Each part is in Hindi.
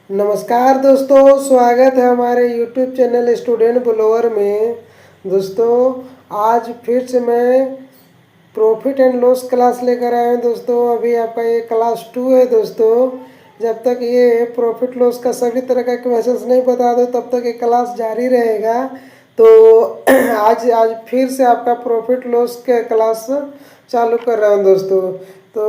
नमस्कार दोस्तों, स्वागत है हमारे YouTube चैनल स्टूडेंट ब्लोअर में। दोस्तों आज फिर से मैं प्रॉफिट एंड लॉस क्लास लेकर आया हूँ। दोस्तों अभी आपका ये क्लास 2 है। दोस्तों जब तक ये प्रॉफिट लॉस का सभी तरह का क्वेश्चंस नहीं बता दो तब तक ये क्लास जारी रहेगा। तो आज आज फिर से आपका प्रॉफिट लॉस के क्लास चालू कर रहा हूँ दोस्तों। तो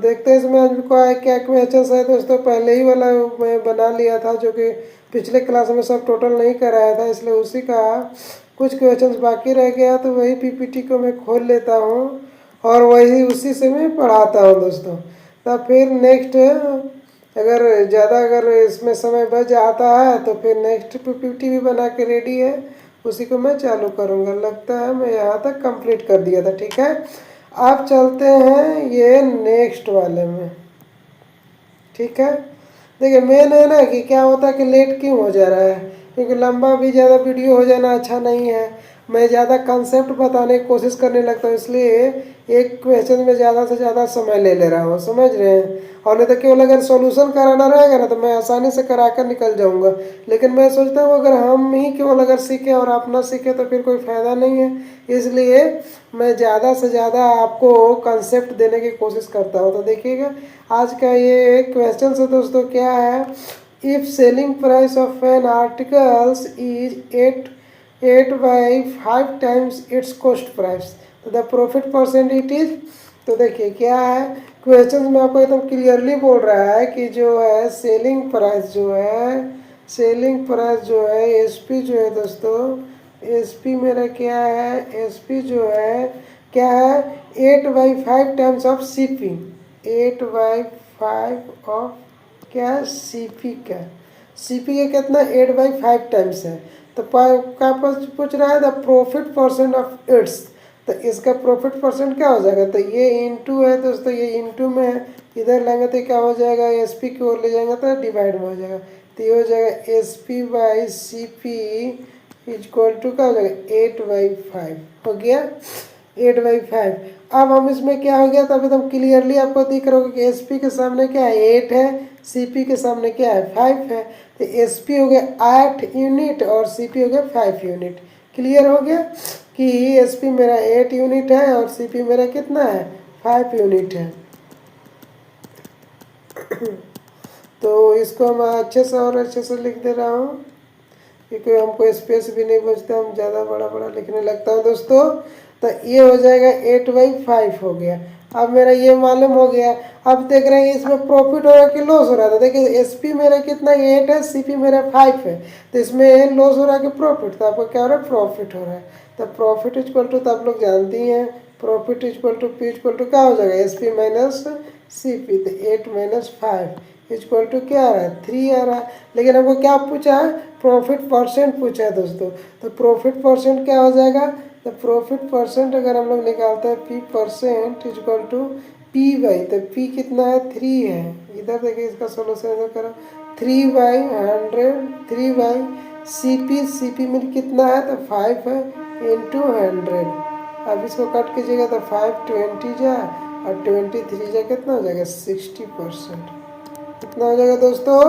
देखते हैं इसमें आज को क्या क्वेश्चंस है। दोस्तों पहले ही वाला मैं बना लिया था जो कि पिछले क्लास में सब टोटल नहीं कराया था, इसलिए उसी का कुछ क्वेश्चंस बाकी रह गया तो वही पीपीटी को मैं खोल लेता हूँ और वही उसी से मैं पढ़ाता हूँ दोस्तों। तब फिर नेक्स्ट अगर इसमें समय बच जाता है तो फिर नेक्स्ट पीपीटी भी बना के रेडी है, उसी को मैं चालू करूँगा। लगता है मैं यहाँ तक कंप्लीट कर दिया था। ठीक है, अब चलते हैं ये नेक्स्ट वाले में। ठीक है, देखिए मेन है ना कि क्या होता है कि लेट क्यों हो जा रहा है, क्योंकि लंबा भी ज़्यादा वीडियो हो जाना अच्छा नहीं है। मैं ज़्यादा कंसेप्ट बताने की कोशिश करने लगता हूँ, इसलिए एक क्वेश्चन में ज़्यादा से ज़्यादा समय ले रहा हूँ, समझ रहे हैं। और नहीं तो केवल अगर सॉल्यूशन कराना रहेगा ना तो मैं आसानी से करा कर निकल जाऊँगा, लेकिन मैं सोचता हूँ अगर हम ही केवल अगर सीखें और आप ना सीखें तो फिर कोई फ़ायदा नहीं है। इसलिए मैं ज़्यादा से ज़्यादा आपको कंसेप्ट देने की कोशिश करता हूँ। तो देखिएगा आज का ये क्वेश्चन है दोस्तों, क्या है। If selling price of an articles is 8 by 5 times its cost price तो the profit percent it is. तो देखिए क्या है, क्वेश्चन में आपको एकदम क्लियरली बोल रहा है कि जो है सेलिंग प्राइस जो है एसपी जो है दोस्तों, एसपी मेरा क्या है, एसपी जो है क्या है 8/5 टाइम्स ऑफ सीपी। 8/5 ऑफ क्या है सीपी का, सीपी का कितना 8/5 टाइम्स है। तो क्या पूछ रहा है the profit percent of its, तो इसका प्रॉफिट परसेंट क्या हो जाएगा। तो ये इंटू है दोस्तों, ये इंटू में है, इधर लेंगे तो क्या हो जाएगा, एसपी की ओर ले जाएंगे तो डिवाइड में हो जाएगा। तो ये हो जाएगा SP by CP equal to क्या हो जाएगा 8/5 हो गया, 8/5। अब हम इसमें क्या हो गया, तो अभी एकदम क्लियरली आपको दिख रहा होगा कि एसपी के सामने क्या है 8 है, सीपी के सामने क्या है 5 है। तो एसपी हो गया 8 यूनिट और सीपी हो गया 5 यूनिट। क्लियर हो गया कि एसपी मेरा 8 यूनिट है और सीपी मेरा कितना है 5 यूनिट है। तो इसको हम अच्छे से और अच्छे से लिख दे रहा हूँ क्योंकि हमको स्पेस भी नहीं बचता, हम ज़्यादा बड़ा बड़ा लिखने लगता हूँ दोस्तों। तो ये हो जाएगा 8/5 हो गया। अब मेरा ये मालूम हो गया। अब देख रहे हैं इसमें प्रॉफिट हो रहा है कि लॉस हो रहा था। देखिए एसपी मेरा कितना 8 है, सीपी मेरा 5 है, तो इसमें लॉस हो रहा है कि प्रॉफिट, तो आपको क्या हो रहा है प्रॉफिट हो रहा है। तो प्रॉफिट इक्वल टू, तो आप लोग जानते ही हैं profit equal to P equal to क्या हो जाएगा एसपी माइनस सीपी। तो 8 - 5 इक्वल टू क्या आ रहा है 3 आ रहा है। लेकिन हमको क्या पूछा है, प्रॉफिट परसेंट पूछा है दोस्तों। तो प्रॉफिट परसेंट क्या हो जाएगा, तो प्रॉफिट परसेंट अगर हम लोग निकालते हैं P percent equal to P by, तो पी कितना है 3 है। इधर देखिए इसका सोल्यूशन इधर करो 3/100, 3/सीपी, सीपी में कितना है तो 5 है इंटू 100। अब इसको कट कीजिएगा तो 5 20 जा और 23 जा कितना हो जाएगा 60%। कितना हो जाएगा दोस्तों,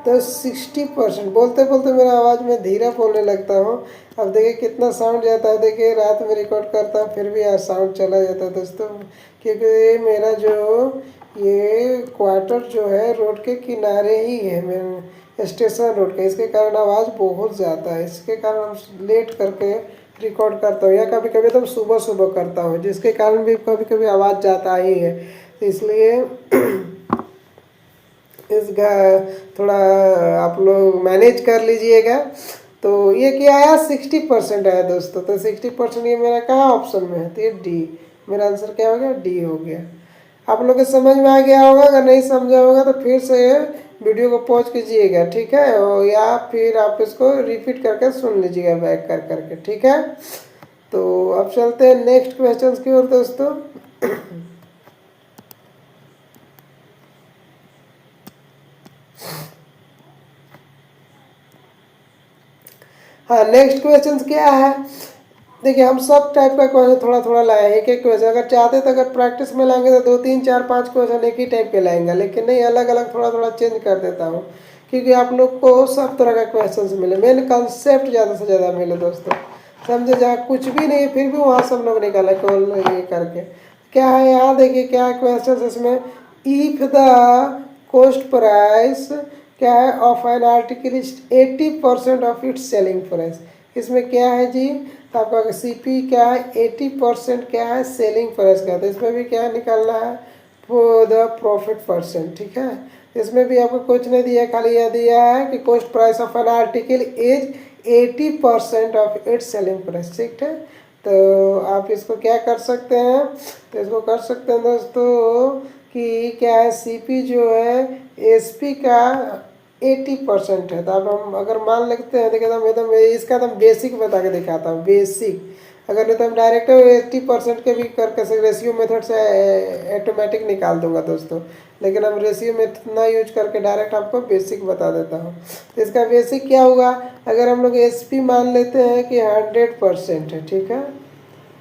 तो 60%। बोलते बोलते मेरा आवाज़ में धीरा बोलने लगता हूँ। अब देखिए कितना साउंड जाता है, देखिए रात में रिकॉर्ड करता हूँ फिर भी आज साउंड चला जाता है दोस्तों, क्योंकि मेरा जो ये क्वार्टर जो है रोड के किनारे ही है, मेरे स्टेशन रोड के, इसके कारण आवाज़ बहुत ज़्यादा है। इसके कारण हम लेट करके रिकॉर्ड करता हूँ या कभी कभी तो सुबह सुबह करता हूँ, जिसके कारण भी कभी कभी आवाज़ जाता ही है। तो इसलिए इसका थोड़ा आप लोग मैनेज कर लीजिएगा। तो ये क्या आया 60% आया दोस्तों। तो 60% ये मेरा कहाँ ऑप्शन में है, तो ये डी, मेरा आंसर क्या हो गया डी हो गया। आप लोग के समझ में आ गया होगा, अगर नहीं समझा होगा तो फिर से वीडियो को पॉज कीजिएगा, ठीक है, और या फिर आप इसको रिपीट करके सुन लीजिएगा बैक कर करके, ठीक है। तो अब चलते हैं नेक्स्ट क्वेश्चन की ओर दोस्तों। हाँ नेक्स्ट क्वेश्चन क्या है, देखिए हम सब टाइप का क्वेश्चन थोड़ा थोड़ा लाए, एक एक क्वेश्चन अगर चाहते तो अगर प्रैक्टिस में लाएंगे तो 2 3 4 5 क्वेश्चन एक ही टाइप के लाएंगे, लेकिन नहीं अलग अलग थोड़ा थोड़ा चेंज कर देता हूँ क्योंकि आप लोग को सब तरह का क्वेश्चन मिले, मेन कंसेप्ट ज़्यादा से ज़्यादा मिले दोस्तों, समझे। जहाँ कुछ भी नहीं फिर भी वहाँ सब लोग निकाले केवल ये करके। क्या है यहाँ देखिए क्या है क्वेश्चन इसमें, इफ द कॉस्ट प्राइस क्या है of an article is 80% of its selling price. इसमें क्या है जी, तो आपका सीपी क्या है 80% क्या है सेलिंग प्राइस का, तो इसमें भी क्या निकालना है फॉर द प्रॉफिट परसेंट, ठीक है। इसमें भी आपको कुछ नहीं दिया, खाली यह दिया है कि cost price of an article is 80% of its selling price, ठीक है। तो आप इसको क्या कर सकते हैं, तो इसको कर सकते हैं दोस्तों कि क्या है सीपी जो है एसपी का 80% है। तो अब हम अगर मान लेते हैं, देखिए तो एकदम इसका तो बेसिक बता के दिखाता हूँ, बेसिक। अगर नहीं तो हम डायरेक्ट 80% के भी करके रेशियो मेथड से ऑटोमेटिक निकाल दूंगा दोस्तों, लेकिन हम रेशियो मेथड ना यूज करके डायरेक्ट आपको बेसिक बता देता हूँ। तो इसका बेसिक क्या होगा, अगर हम लोग एसपी मान लेते हैं कि 100% है, ठीक है,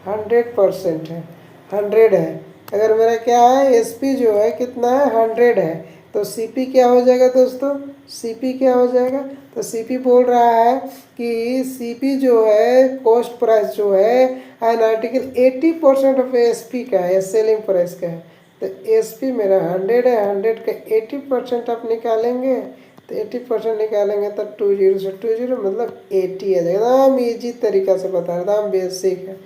100% है, 100 है। अगर मेरा क्या है एसपी जो है कितना है 100 है, तो सीपी क्या हो जाएगा दोस्तों, सीपी क्या हो जाएगा, तो सीपी बोल रहा है कि सीपी जो है कॉस्ट प्राइस जो है एन आर्टिकल 80% ऑफ एसपी का है, सेलिंग प्राइस का है। तो एसपी मेरा 100 है, 100 का 80% आप निकालेंगे, तो 80% निकालेंगे तो 20 से 20 मतलब 80 आ जाएगा। एकदम ईजी तरीका से बता रहा था, एकदम बेसिक है।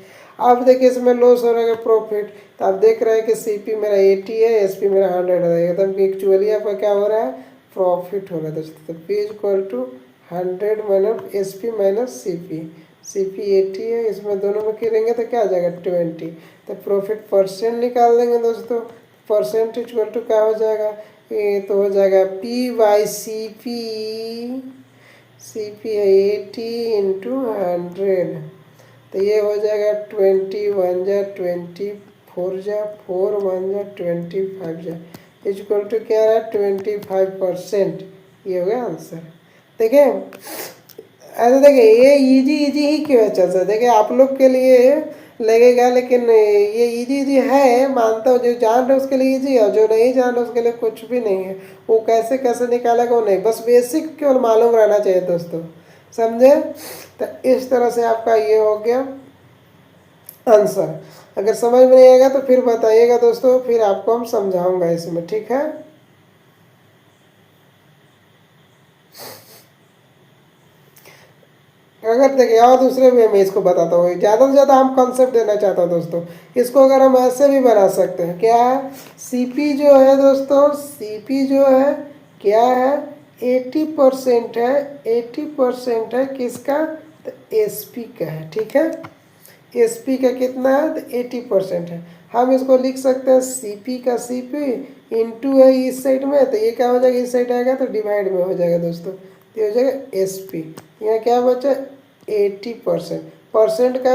अब देखिए इसमें लॉस हो रहा है प्रॉफिट, तो आप देख रहे हैं कि सीपी मेरा 80 है, एसपी मेरा 100 है, एकदम एक्चुअली आपका क्या हो रहा है प्रॉफिट हो रहा है दोस्तों। तो P equal to 100 minus SP minus CP, CP 80 है, इसमें दोनों में करेंगे तो क्या आ जाएगा 20। तो प्रॉफिट परसेंट निकाल देंगे दोस्तों, परसेंट इक्वल टू क्या हो जाएगा, ये तो हो जाएगा P by C P, C P है 80 इंटू 100, तो ये हो जाएगा 20 1 जा 20 4 जा 4 1 जा 25 जा इक्वल टू क्या रहा 25%, ये हो गया आंसर। देखिए ऐसे देखिए ये इजी इजी ही क्यों है, चल देखिए आप लोग के लिए लगेगा, लेकिन ये इजी इजी है मानता हूँ, जो जान रहे उसके लिए इजी है, जो नहीं जान रहे उसके लिए कुछ भी नहीं है। वो कैसे कैसे निकालेगा वो नहीं, बस बेसिक केवल मालूम रहना चाहिए दोस्तों, समझे। तो इस तरह से आपका ये हो गया आंसर। अगर समझ में नहीं आएगा तो फिर बताइएगा दोस्तों, फिर आपको हम समझाऊंगा इसमें, ठीक है। अगर देखिए और दूसरे वे में इसको बताता हूँ, ज़्यादा से ज़्यादा हम कॉन्सेप्ट देना चाहता हूँ दोस्तों। इसको अगर हम ऐसे भी बना सकते हैं, क्या है सीपी जो है दोस्तों, सीपी जो है क्या है 80% है, 80% है किसका, तो एसपी का है, ठीक है। एसपी का कितना है, तो 80% है। हम इसको लिख सकते हैं सीपी का सीपी इंटू है इस साइड में, तो ये क्या हो जाएगा इस साइड आएगा तो डिवाइड में हो जाएगा दोस्तों, तो ये हो जाएगा एसपी। यहाँ क्या बचा 80%, परसेंट का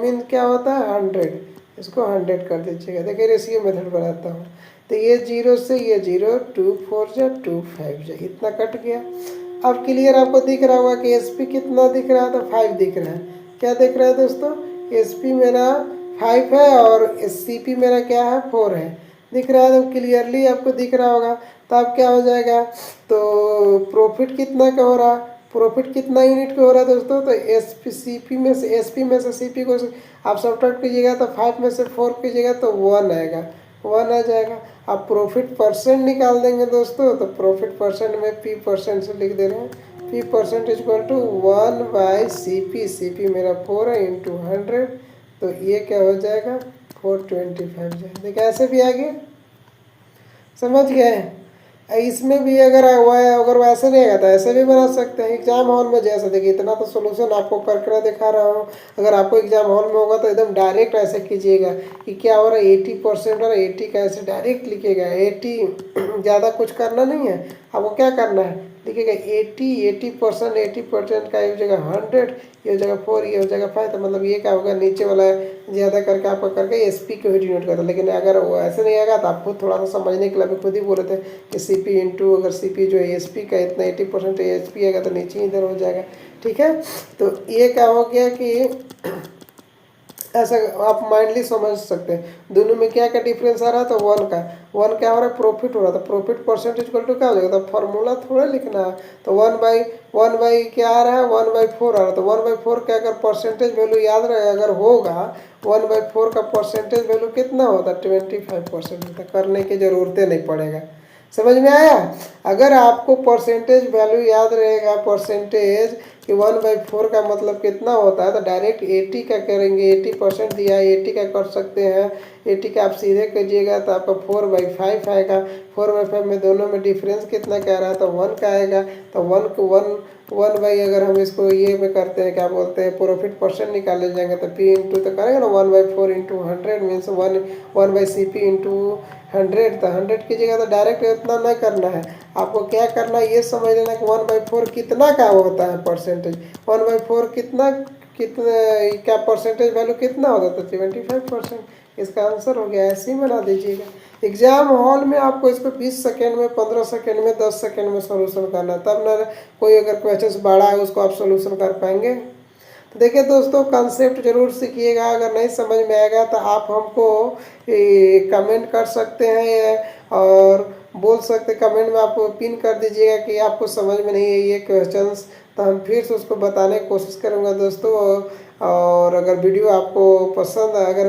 मीन क्या होता है 100, इसको 100 कर दीजिएगा। देखिए रेशियो मेथड बनाता हूँ, तो ये 0 से ये 0 2 4 जा 2 5 जा इतना कट गया। अब क्लियर आपको दिख रहा होगा कि एसपी कितना दिख रहा है, तो 5 दिख रहा है। क्या दिख रहा है दोस्तों, एसपी मेरा 5 है और सीपी मेरा क्या है 4 है, दिख रहा है, तो क्लियरली आपको दिख रहा होगा। तो अब क्या हो जाएगा, तो प्रॉफिट कितना का हो रहा, प्रॉफिट कितना यूनिट का हो रहा है दोस्तों, तो एसपी सीपी में से एसपी में से सीपी को आप सब्ट्रैक्ट कीजिएगा तो 5 में से 4 कीजिएगा तो 1 आएगा, 1 आ जाएगा। आप प्रॉफिट परसेंट निकाल देंगे दोस्तों, तो प्रॉफिट परसेंट में पी परसेंट से लिख दे रहे हैं, P percent equal to 1 by C P, C P मेरा 4 है इंटू 100, तो ये क्या हो जाएगा 425 जाएगा। देखिए ऐसे भी आगे समझ गए। इसमें भी अगर वैसे नहीं आएगा तो ऐसे भी बना सकते हैं एग्जाम हॉल में, जैसे देखिए इतना तो सोल्यूशन आपको करके दिखा रहा हूँ। अगर आपको एग्जाम हॉल में होगा तो एकदम डायरेक्ट ऐसे कीजिएगा कि क्या हो रहा है 80% और 80 का ऐसे डायरेक्ट लिखिएगा, 80 ज़्यादा कुछ करना नहीं है आपको, क्या करना है लिखिएगा 80% 80% का ये हो जाएगा 100, ये हो जाएगा 4, ये हो जाएगा 5, तो मतलब ये क्या होगा नीचे वाला ज़्यादा करके आपको करके एसपी को ही डिनोट करता है। लेकिन अगर वो ऐसे नहीं आएगा तो आपको थोड़ा सा समझने के लिए अभी खुद ही बोले थे कि सीपी इंटू अगर सीपी जो है एसपी का इतना 80% एसपी आएगा तो नीचे इधर हो जाएगा, ठीक है। तो ये क्या हो गया कि ऐसा आप माइंडली समझ सकते हैं। दोनों में क्या क्या डिफरेंस आ रहा है, तो वन क्या हो रहा है, प्रॉफिट हो रहा था। प्रॉफिट परसेंटेज इक्वल टू क्या हो जाएगा, तो फॉर्मूला थोड़ा लिखना है। तो वन बाई क्या आ रहा है, 1/4 आ रहा है। तो 1/4 का अगर परसेंटेज वैल्यू याद रहे अगर होगा, 1/4 का परसेंटेज वैल्यू कितना होता है, 25% होता। करने की जरूरतें नहीं पड़ेगा। समझ में आया। अगर आपको परसेंटेज वैल्यू याद रहेगा, परसेंटेज कि 1/4 का मतलब कितना होता है, तो डायरेक्ट 80 का करेंगे। 80% दिया है, 80 का कर सकते हैं। 80 का आप सीधे कीजिएगा तो आपका 4/5 आएगा। 4/5 में दोनों में डिफरेंस कितना कह रहा है, तो 1 का आएगा। तो वन बाई अगर हम इसको ये में करते हैं, क्या बोलते हैं, प्रॉफिट परसेंट निकाले जाएंगे तो पी इंटू तो करेंगे ना, 1/4 इंटू 100 मीन्स 1/CP इंटू 100। तो 100 कीजिएगा तो डायरेक्ट इतना नहीं करना है, आपको क्या करना है ये समझ लेना कि 1/4 कितना का होता है परसेंटेज। 1/4 कितना क्या परसेंटेज वैल्यू कितना होगा, तो 25%। इसका आंसर हो गया। ऐसे ही बना दीजिएगा। एग्जाम हॉल में आपको इसको 20 सेकेंड में, 15 सेकेंड में, 10 सेकेंड में सोल्यूशन करना, तब ना कोई अगर क्वेश्चन बड़ा है उसको आप सोल्यूशन कर पाएंगे। तो देखिए दोस्तों, कंसेप्ट जरूर सीखिएगा। अगर नहीं समझ में आएगा तो आप हमको कमेंट कर सकते हैं और बोल सकते, कमेंट में आप पिन कर दीजिएगा कि आपको समझ में नहीं है ये क्वेश्चंस, तो हम फिर से उसको बताने की कोशिश करूँगा दोस्तों। और अगर वीडियो आपको पसंद, अगर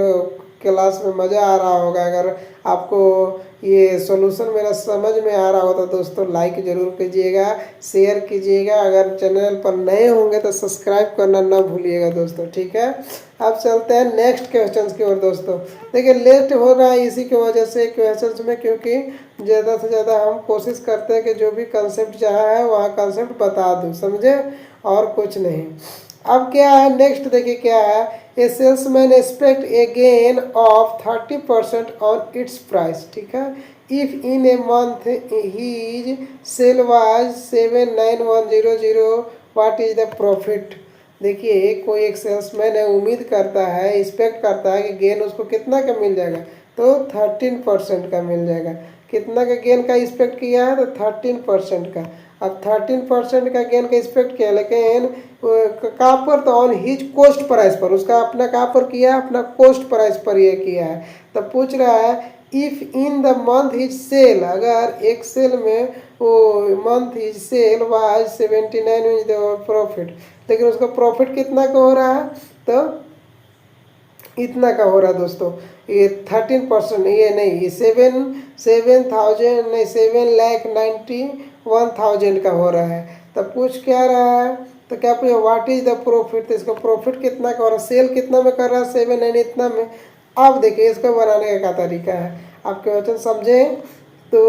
क्लास में मज़ा आ रहा होगा, अगर आपको ये सॉल्यूशन मेरा समझ में आ रहा हो तो दोस्तों लाइक ज़रूर कीजिएगा, शेयर कीजिएगा। अगर चैनल पर नए होंगे तो सब्सक्राइब करना ना भूलिएगा दोस्तों, ठीक है। अब चलते हैं नेक्स्ट क्वेश्चंस की ओर दोस्तों। देखिए लेट हो रहा है इसी की वजह से क्वेश्चंस में, क्योंकि ज़्यादा से ज़्यादा हम कोशिश करते हैं कि जो भी कंसेप्ट जहाँ है वहाँ कंसेप्ट बता दूँ, समझे, और कुछ नहीं। अब क्या है नेक्स्ट, देखिए क्या है, a salesman expect a gain of 30% on its price, ठीक है, if in a month his sale was 79100, what is the profit. देखिए कोई एक सेल्समैन है, उम्मीद करता है, एक्सपेक्ट करता है कि गेन उसको कितना का मिल जाएगा, तो 13% का मिल जाएगा। कितना का गेन का एक्सपेक्ट किया है, तो 13% का। अब 13% का गेन का एक्सपेक्ट किया, लेकिन कहाँ पर, तो ऑन हिज कोस्ट प्राइस पर, उसका अपना कहाँ पर किया है, अपना कोस्ट प्राइस पर ये किया है। तो पूछ रहा है if in the month his sale, अगर एक सेल में वो month his sale was 79 is the profit, लेकिन उसका प्रॉफिट कितना का हो रहा है, तो इतना का हो रहा है दोस्तों। ये 13%, ये नहीं, ये 7,000 नहीं, 7,91,000 का हो रहा है। तब पूछ क्या रहा है, तो क्या पूछा, व्हाट इज द प्रॉफिट, तो इसका प्रॉफिट कितना का हो रहा है, सेल कितना में कर रहा है, 7 इतना में। अब देखिए इसको बनाने का क्या तरीका है, आप क्वेश्चन समझे तो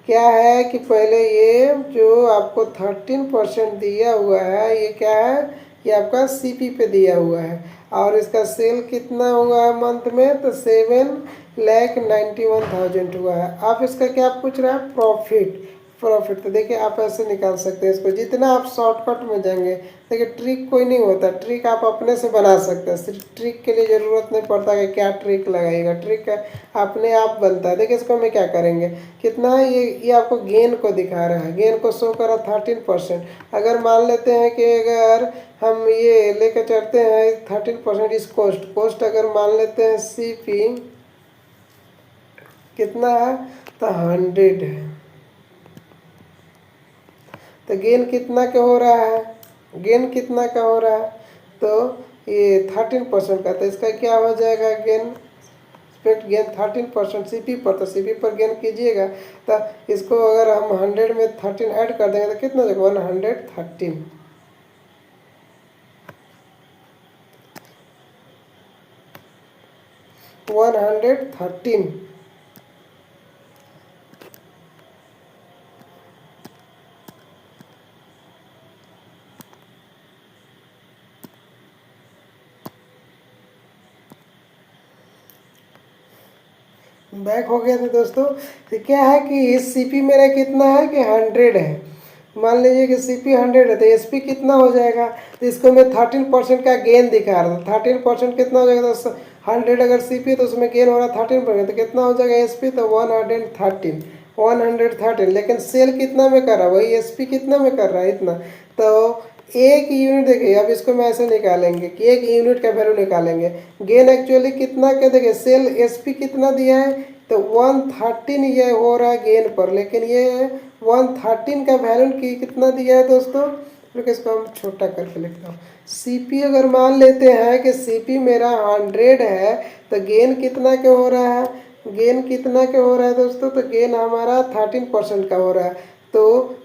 क्या है कि पहले ये जो आपको 13% दिया हुआ है, ये क्या है, ये आपका सीपी पे दिया हुआ है, और इसका सेल कितना हुआ है मंथ में, तो 7,91,000 हुआ है। आप इसका क्या पूछ रहा है, प्रॉफिट। तो देखिए आप ऐसे निकाल सकते हैं इसको, जितना आप शॉर्टकट में जाएंगे। देखिए ट्रिक कोई नहीं होता, ट्रिक आप अपने से बना सकते हैं। सिर्फ ट्रिक के लिए ज़रूरत नहीं पड़ता कि क्या ट्रिक लगाइएगा, ट्रिक अपने आप बनता है। देखिए इसको हम क्या करेंगे, कितना है ये आपको गेन को दिखा रहा है, गेन को शो कर रहा 13%। अगर मान लेते हैं कि अगर हम ये लेकर चलते हैं 13% इस कोस्ट अगर मान लेते हैं सीपी कितना है, तो 100 है, तो गेन कितना का हो रहा है, गेन कितना का हो रहा है, तो ये 13% का। तो इसका क्या हो जाएगा, गेन एक्सपेक्ट गेन 13% सीपी पर, तो सीपी पर गेन कीजिएगा। तो इसको अगर हम 100 में 13 ऐड कर देंगे तो कितना हो जाएगा, 113। 113। बैक हो गया था दोस्तों। तो क्या है कि सीपी मेरा कितना है कि 100 है, मान लीजिए कि सीपी 100 है, तो एसपी कितना हो जाएगा, तो इसको मैं 13% का गेन दिखा रहा था। 13% कितना हो जाएगा, तो 100 अगर सीपी तो उसमें गेन हो रहा है 13%, तो कितना हो जाएगा एसपी, तो 113। लेकिन सेल कितना में कर रहा है, वही एसपी कितना में कर रहा है, इतना। तो एक यूनिट देखिए, अब इसको मैं ऐसे निकालेंगे कि एक यूनिट का वैल्यू निकालेंगे। गेन एक्चुअली कितना क्या, देखिए सेल एसपी कितना दिया है, तो 113 ये हो रहा है गेन पर, लेकिन ये 113 का वैल्यू की कितना दिया है दोस्तों। तो इसको हम छोटा करके लिखता हूँ। सीपी अगर मान लेते हैं कि सीपी मेरा 100 है, तो गेन कितना क्या हो रहा है, गेन कितना क्या हो रहा है दोस्तों, तो गेन हमारा 13% का हो रहा है। तो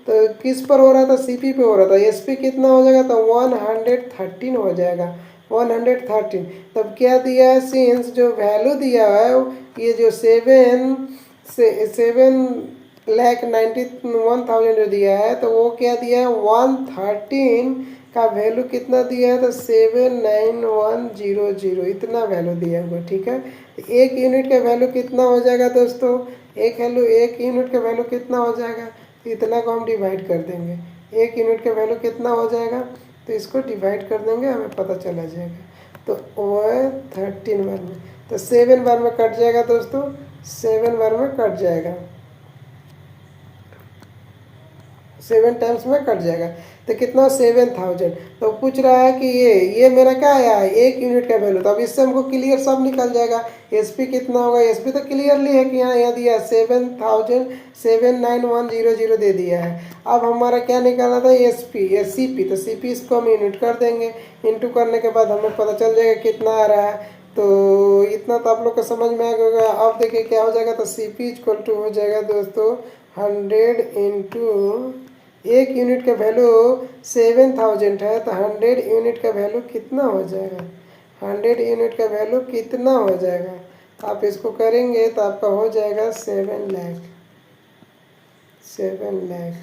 किस पर हो रहा था, सीपी पे हो रहा था। एसपी कितना हो जाएगा, तो 113 हो जाएगा, 113। तब क्या दिया है, सिंस जो वैल्यू दिया है ये जो 7,91,000 जो दिया है, तो वो क्या दिया है, 113 का वैल्यू कितना दिया है, तो 79100 इतना वैल्यू दिया हुआ। ठीक है, एक यूनिट का वैल्यू कितना हो जाएगा दोस्तों, एक यूनिट का वैल्यू कितना हो जाएगा, तो इतना को हम डिवाइड कर देंगे। एक यूनिट का वैल्यू कितना हो जाएगा, तो इसको डिवाइड कर देंगे, हमें पता चला जाएगा। तो वो है 13 बार में, तो 7 बार में कट जाएगा दोस्तों, 7 बार में कट जाएगा, 7 टाइम्स में कट जाएगा। तो कितना, 7000। तो पूछ रहा है कि ये मेरा क्या आया है, एक यूनिट का वैल्यू। तो अब इससे हमको क्लियर सब निकल जाएगा। एसपी कितना होगा, एसपी तो क्लियरली है कि यहाँ दिया 7,79100 दे दिया है। अब हमारा क्या निकालना था, एसपी सीपी, तो सीपी इसको हम यूनिट कर देंगे। इंटू करने के बाद हमें पता चल जाएगा कितना आ रहा है। तो इतना तो आप लोग को समझ में आ गया होगा। अब देखिए क्या हो जाएगा, तो सीपी इक्वल टू हो जाएगा दोस्तों 100 इंटू, एक यूनिट का वैल्यू 7000 है, तो 100 यूनिट का वैल्यू कितना हो जाएगा, 100 यूनिट का वैल्यू कितना हो जाएगा। आप इसको करेंगे तो आपका हो जाएगा 7 लाख, 7 लाख,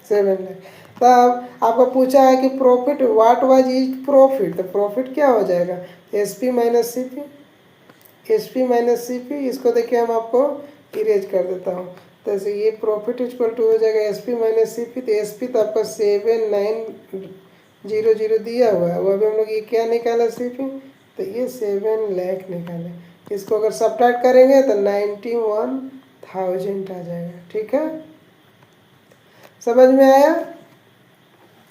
7 लाख। तब आपको पूछा है कि profit, what was is profit, तो प्रॉफिट क्या हो जाएगा, SP minus CP, SP minus CP. इसको देखिए हम आपको इरेज कर देता हूँ। तो ये प्रॉफिट इक्वल टू हो जाएगा एसपी माइनस सीपी। तो एसपी तो आपका 7900 दिया हुआ है, वो अभी हम लोग ये क्या निकाला सीपी, तो ये 7 लाख निकाले। इसको अगर सब्ट्रैक्ट करेंगे तो 91,000 आ जाएगा। ठीक है, समझ में आया।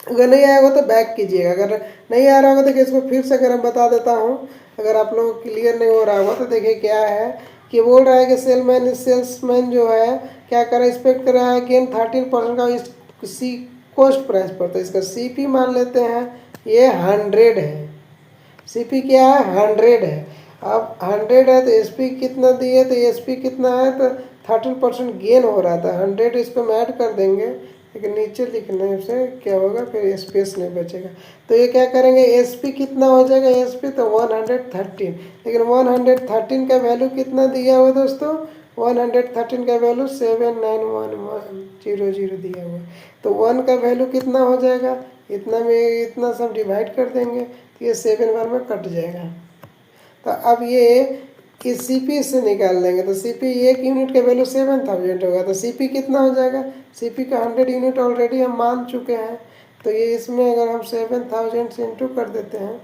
अगर नहीं आया होगा तो बैक कीजिएगा, अगर नहीं आ रहा होगा तो इसको फिर से अगर मैं बता देता हूँ। अगर आप लोगों को क्लियर नहीं हो रहा होगा तो देखिए क्या है कि बोल रहा है कि सेल्समैन जो है क्या कर रहा है, एक्सपेक्ट कर रहा है गेन 13% का इसी कॉस्ट प्राइस पर। तो इसका सीपी मान लेते हैं ये 100 है, सीपी क्या है 100 है। अब 100 है तो एसपी कितना दिए, तो एसपी कितना है, तो 13% गेन हो रहा था। 100 इसको हम ऐड कर देंगे, लेकिन नीचे लिखने से क्या होगा, फिर स्पेस नहीं बचेगा। तो ये क्या करेंगे, एसपी कितना हो जाएगा, एसपी तो 113, लेकिन 113 का वैल्यू कितना दिया हुआ दोस्तों, 113 का वैल्यू 791,100 दिया हुआ। तो 1 का वैल्यू कितना हो जाएगा, इतना में इतना सब डिवाइड कर देंगे, तो ये 7 बार में कट जाएगा। तो अब ये इस सीपी से निकाल लेंगे, तो सीपी एक यूनिट का वैल्यू 7000 होगा। तो सीपी कितना हो जाएगा, सीपी का 100 यूनिट ऑलरेडी हम मान चुके हैं। तो ये इसमें अगर हम 7000 से इंटू कर देते हैं,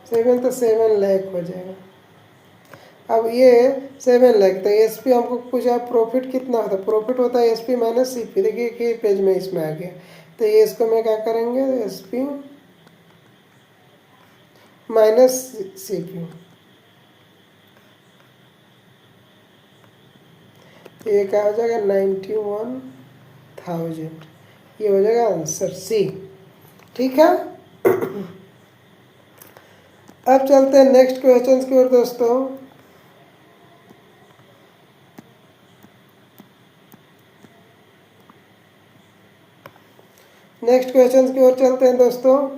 7 तो 7 लाख हो जाएगा। अब ये 7 लाख, तो एसपी हमको पूछा प्रॉफिट कितना होता है, प्रॉफिट होता है एसपी माइनस सीपी। देखिए कि पेज में इसमें आ गया। तो ये इसको मैं क्या करेंगे, एसपी माइनस सीपी, ये क्या हो जाएगा 91,000, ये हो जाएगा आंसर सी। ठीक है, अब चलते हैं नेक्स्ट क्वेश्चन की ओर दोस्तों। नेक्स्ट क्वेश्चन की ओर चलते हैं दोस्तों।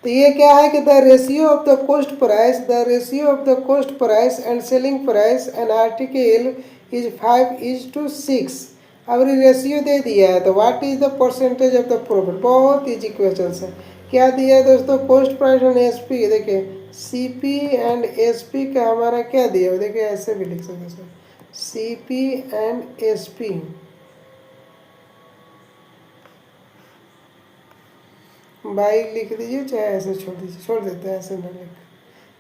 तो ये क्या है कि the ratio of the cost price, the ratio of the cost price and selling price an article is 5:6। अब रेशियो दे दिया है, तो what is the percentage of the profit. बहुत इजी क्वेश्चन है। क्या दिया है दोस्तों, कॉस्ट प्राइस एंड एसपी। देखिए सीपी एंड एसपी का हमारा क्या दिया है, देखिए ऐसे भी लिख सकते हैं, सीपी एंड एसपी। बाई लिख दीजिए, चाहे ऐसे छोड़ दीजिए, छोड़ देते हैं ऐसे ना लिख।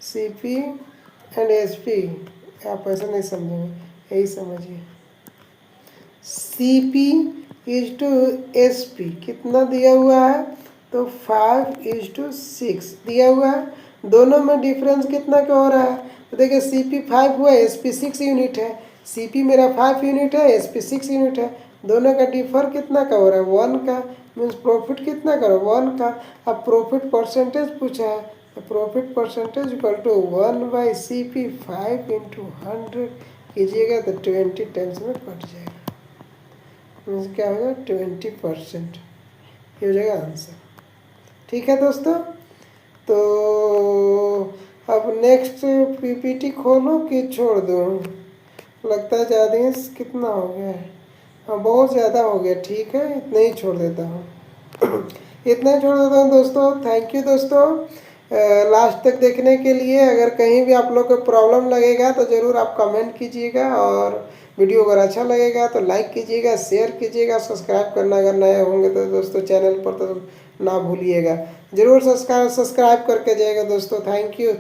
C P and S P, आप ऐसा नहीं समझेंगे, यही समझिए। CP इज टू SP कितना दिया हुआ है, तो 5:6 दिया हुआ है। दोनों में डिफरेंस कितना का हो रहा है, तो देखिए CP 5 हुआ है, SP 6 यूनिट है। CP मेरा 5 यूनिट है, SP 6 यूनिट है। दोनों का डिफर कितना का हो रहा है, 1 का। मीन्स प्रॉफिट कितना का, 1 का। अब प्रॉफिट परसेंटेज पूछा है, तो profit percentage equal to 1/CP 5 × 100 कीजिएगा तो 20 टाइम्स में कट जाएगा। मीन्स क्या हो जाएगा, 20%। ये हो जाएगा आंसर। ठीक है दोस्तों, तो अब नेक्स्ट PPT खोलो कि छोड़ दो, लगता है ज़्यादा ही कितना हो गया है, हाँ बहुत ज़्यादा हो गया। ठीक है, इतना ही छोड़ देता हूँ इतना ही छोड़ देता हूँ दोस्तों। थैंक यू दोस्तों लास्ट तक देखने के लिए। अगर कहीं भी आप लोग को प्रॉब्लम लगेगा तो ज़रूर आप कमेंट कीजिएगा, और वीडियो अगर अच्छा लगेगा तो लाइक कीजिएगा, शेयर कीजिएगा, सब्सक्राइब करना अगर नए होंगे तो दोस्तों चैनल पर तो ना भूलिएगा, ज़रूर सब्सक्राइब करके जाइएगा दोस्तों। Thank you.